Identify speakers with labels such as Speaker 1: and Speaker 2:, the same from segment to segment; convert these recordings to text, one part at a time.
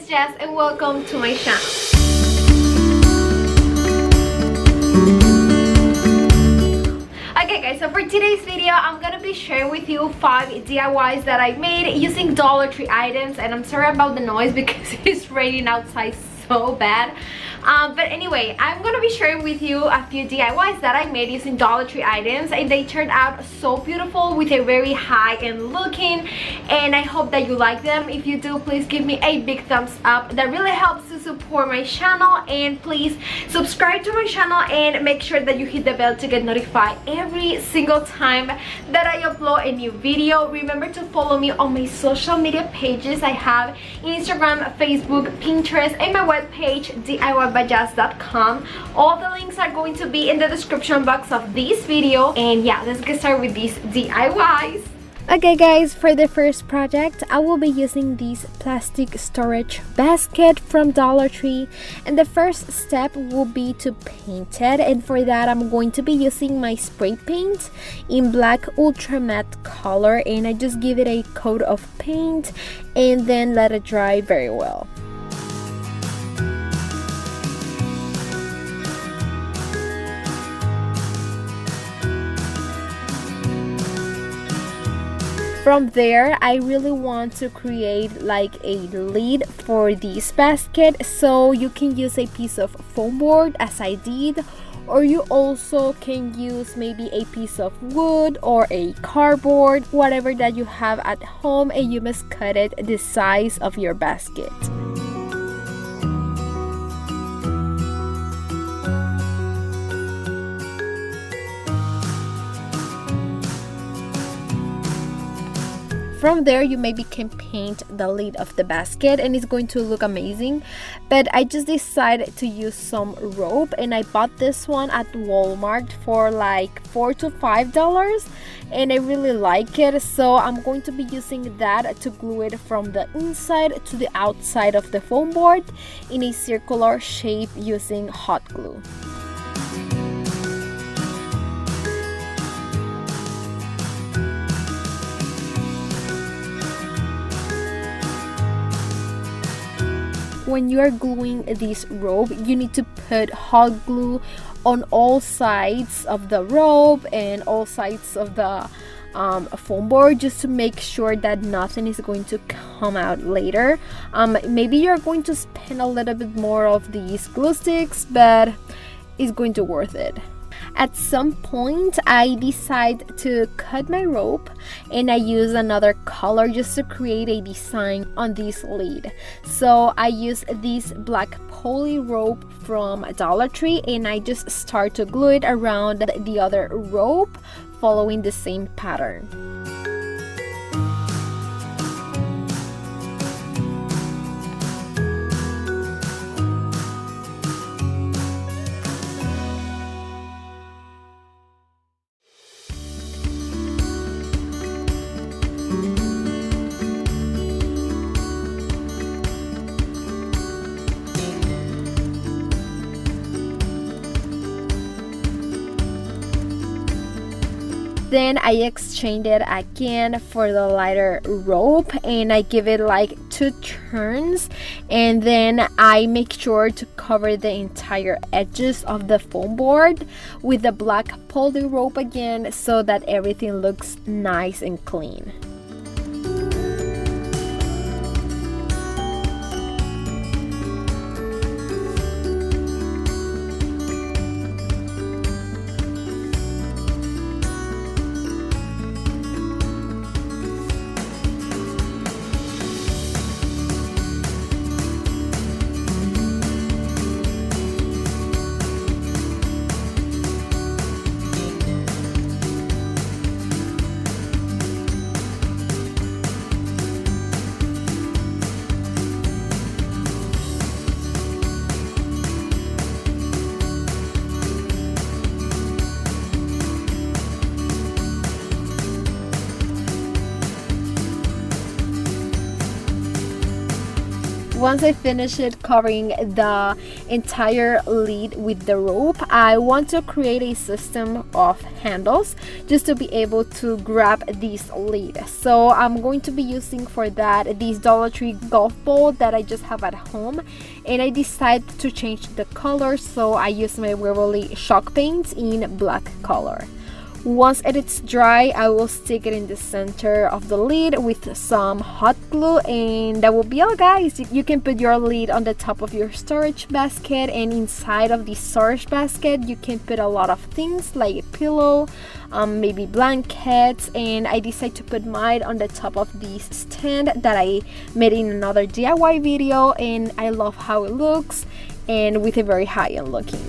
Speaker 1: is Jess and welcome to my channel. Okay guys, so for today's video, I'm gonna be sharing with you 5 DIYs that I made using Dollar Tree items. And I'm sorry about the noise because it's raining outside so bad. But anyway, I'm gonna be sharing with you a few DIYs that I made using Dollar Tree items, and they turned out so beautiful with a very high-end looking, and I hope that you like them. If you do, please give me a big thumbs up. That really helps to support my channel, and please subscribe to my channel and make sure that you hit the bell to get notified every single time that I upload a new video. Remember to follow me on my social media pages. I have Instagram, Facebook, Pinterest, and my webpage DIYbyJazz.com. All the links are going to be in the description box of this video. And yeah, let's get started with these DIYs. Okay guys, for the first project, I will be using this plastic storage basket from Dollar Tree, and the first step will be to paint it, and for that I'm going to be using my spray paint in black ultra matte color, and I just give it a coat of paint and then let it dry very well. From there, I really want to create like a lid for this basket, so you can use a piece of foam board as I did, or you also can use maybe a piece of wood or a cardboard, whatever that you have at home, and you must cut it the size of your basket. From there, you maybe can paint the lid of the basket and it's going to look amazing. But I just decided to use some rope, and I bought this one at Walmart for like $4 to $5, and I really like it. So I'm going to be using that to glue it from the inside to the outside of the foam board in a circular shape using hot glue. When you are gluing this rope, you need to put hot glue on all sides of the rope and all sides of the foam board, just to make sure that nothing is going to come out later. Maybe you're going to spend a little bit more of these glue sticks, but it's going to be worth it. At some point, I decide to cut my rope, and I use another color just to create a design on this lid. So I use this black poly rope from Dollar Tree, and I just start to glue it around the other rope following the same pattern. Then I exchange it again for the lighter rope, and I give it like 2 turns, and then I make sure to cover the entire edges of the foam board with the black poly rope again, so that everything looks nice and clean. Once I finish it covering the entire lid with the rope, I want to create a system of handles just to be able to grab this lid. So I'm going to be using for that this Dollar Tree golf ball that I just have at home, and I decided to change the color, so I use my Waverly chalk paint in black color. Once it is dry, I will stick it in the center of the lid with some hot glue, and that will be all, guys. You can put your lid on the top of your storage basket, and inside of the storage basket you can put a lot of things like a pillow, maybe blankets, and I decided to put mine on the top of this stand that I made in another DIY video, and I love how it looks and with a very high-end looking.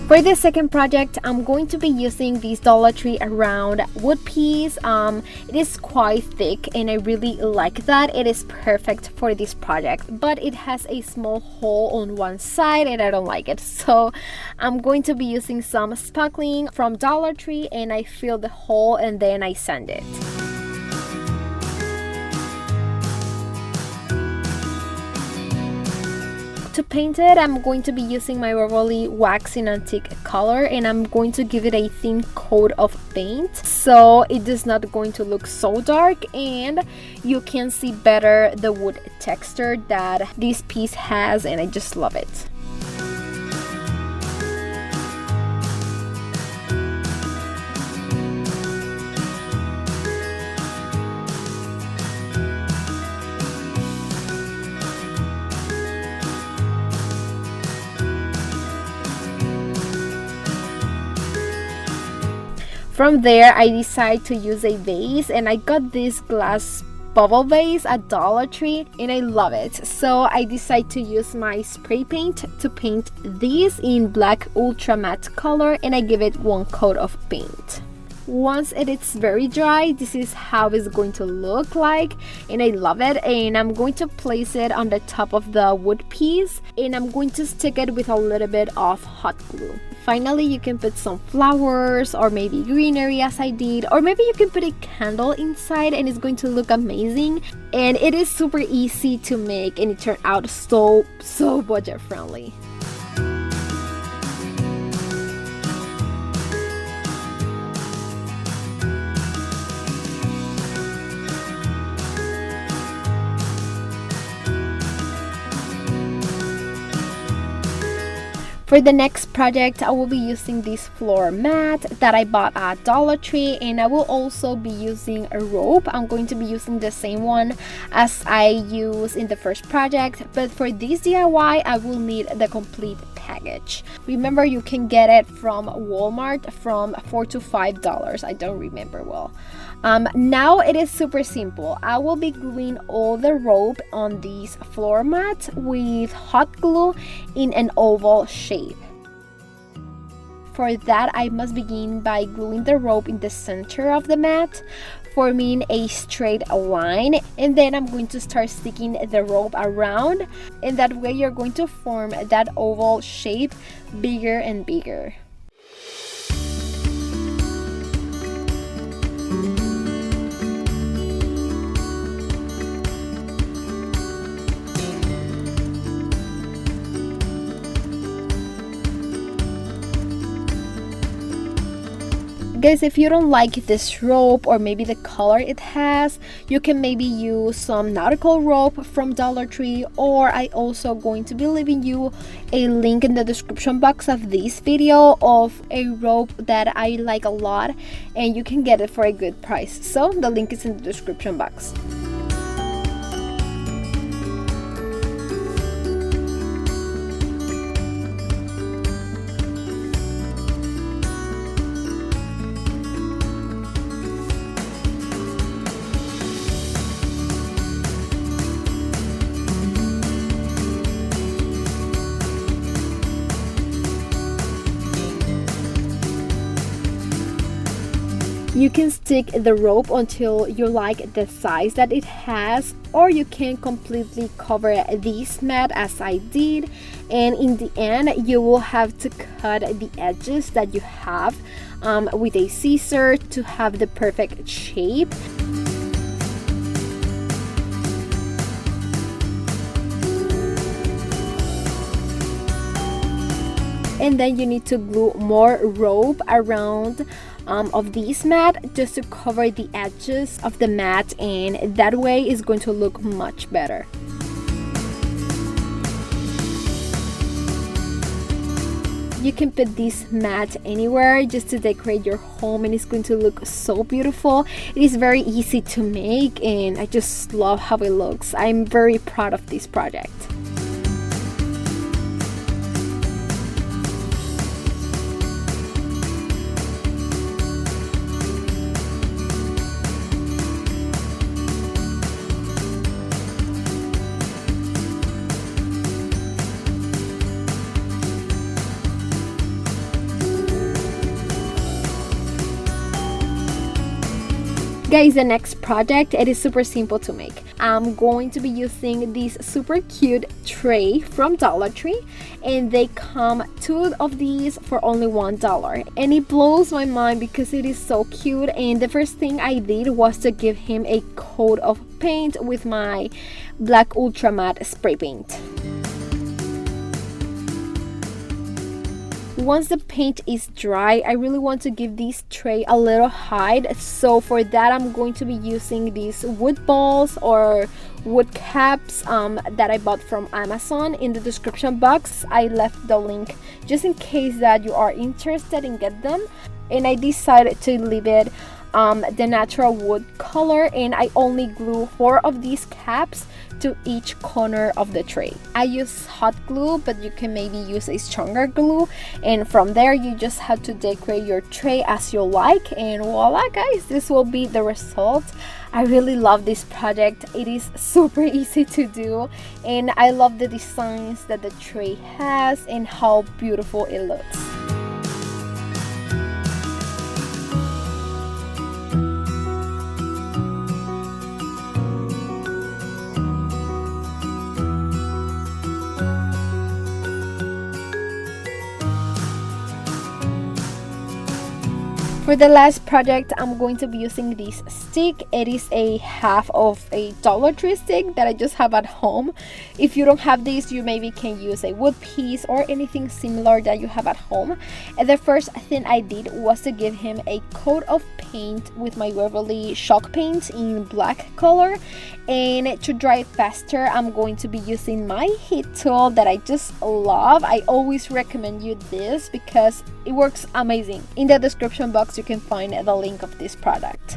Speaker 1: For the second project, I'm going to be using this Dollar Tree round wood piece. It is quite thick and I really like that. It is perfect for this project, but it has a small hole on one side and I don't like it. So I'm going to be using some spackling from Dollar Tree, and I fill the hole and then I sand it. To paint it, I'm going to be using my Waverly Wax in Antique color, and I'm going to give it a thin coat of paint so it is not going to look so dark, and you can see better the wood texture that this piece has, and I just love it. From there, I decided to use a vase, and I got this glass bubble vase at Dollar Tree and I love it. So I decided to use my spray paint to paint this in black ultra matte color, and I give it one coat of paint. Once it is very dry, this is how it's going to look like, and I love it. And I'm going to place it on the top of the wood piece, and I'm going to stick it with a little bit of hot glue. Finally, you can put some flowers or maybe greenery as I did, or maybe you can put a candle inside and it's going to look amazing. And it is super easy to make, and it turned out so budget friendly. For the next project, I will be using this floor mat that I bought at Dollar Tree, and I will also be using a rope. I'm going to be using the same one as I used in the first project, but for this DIY, I will need the complete package. Remember, you can get it from Walmart from $4 to $5. I don't remember well. Now it is super simple. I will be gluing all the rope on this floor mat with hot glue in an oval shape. For that, I must begin by gluing the rope in the center of the mat, forming a straight line, and then I'm going to start sticking the rope around, and that way you're going to form that oval shape bigger and bigger. Guys, if you don't like this rope or maybe the color it has, you can maybe use some nautical rope from Dollar Tree, or I also going to be leaving you a link in the description box of this video of a rope that I like a lot, and you can get it for a good price. So the link is in the description box. You can stick the rope until you like the size that it has, or you can completely cover this mat as I did, and in the end you will have to cut the edges that you have with a scissor to have the perfect shape. And then you need to glue more rope around of this mat just to cover the edges of the mat, and that way it's going to look much better. You can put this mat anywhere just to decorate your home, and it's going to look so beautiful. It is very easy to make and I just love how it looks. I'm very proud of this project. Guys, the next project, it is super simple to make. I'm going to be using this super cute tray from Dollar Tree, and they come 2 of these for only $1, and it blows my mind because it is so cute. And the first thing I did was to give him a coat of paint with my black ultra matte spray paint. Once the paint is dry, I really want to give this tray a little height, so for that I'm going to be using these wood balls or wood caps that I bought from Amazon. In the description box I left the link just in case that you are interested in get them, and I decided to leave it the natural wood color, and I only glue 4 of these caps to each corner of the tray. I use hot glue, but you can maybe use a stronger glue, and from there you just have to decorate your tray as you like, and voila guys, this will be the result. I really love this project. It is super easy to do, and I love the designs that the tray has and how beautiful it looks. For the last project, I'm going to be using this stick. It is a half of a Dollar Tree stick that I just have at home. If you don't have this, you maybe can use a wood piece or anything similar that you have at home. And the first thing I did was to give him a coat of paint with my Waverly chalk paint in black color. And to dry it faster, I'm going to be using my heat tool that I just love. I always recommend you this because it works amazing. In the description box you can find the link of this product.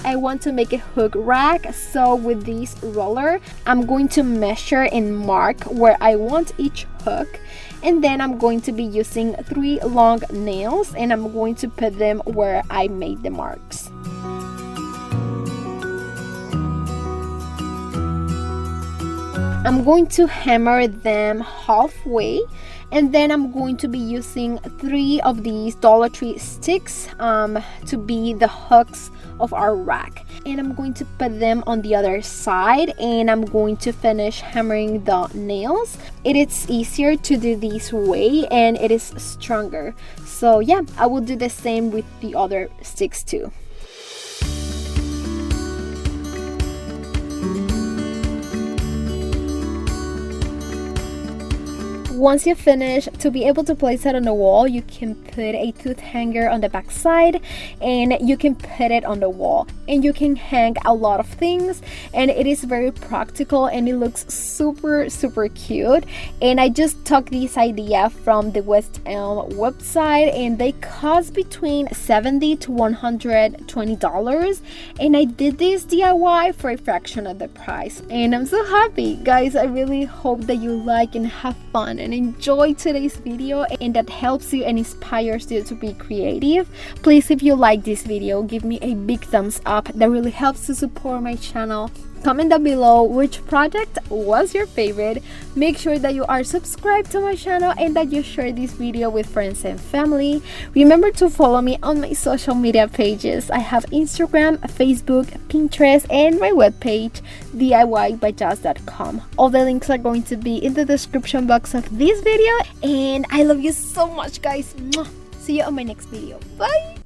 Speaker 1: I want to make a hook rack, so with this roller I'm going to measure and mark where I want each hook, and then I'm going to be using 3 long nails and I'm going to put them where I made the marks. I'm going to hammer them halfway, and then I'm going to be using 3 of these Dollar Tree sticks to be the hooks of our rack, and I'm going to put them on the other side, and I'm going to finish hammering the nails. It is easier to do this way and it is stronger, so yeah, I will do the same with the other sticks too. Once you finish, to be able to place it on the wall, you can put a tooth hanger on the back side and you can put it on the wall, and you can hang a lot of things, and it is very practical and it looks super cute. And I just took this idea from the West Elm website, and they cost between $70 to $120, and I did this DIY for a fraction of the price, and I'm so happy. Guys, I really hope that you like and have fun and enjoy today's video, and that helps you and inspires you to be creative. Please, if you like this video, give me a big thumbs up. That really helps to support my channel. Comment down below which project was your favorite. Make sure that you are subscribed to my channel and that you share this video with friends and family. Remember to follow me on my social media pages. I have Instagram, Facebook, Pinterest, and my webpage DIYbyJaz.com. All the links are going to be in the description box of this video, and I love you so much, guys. Mwah. See you on my next video. Bye.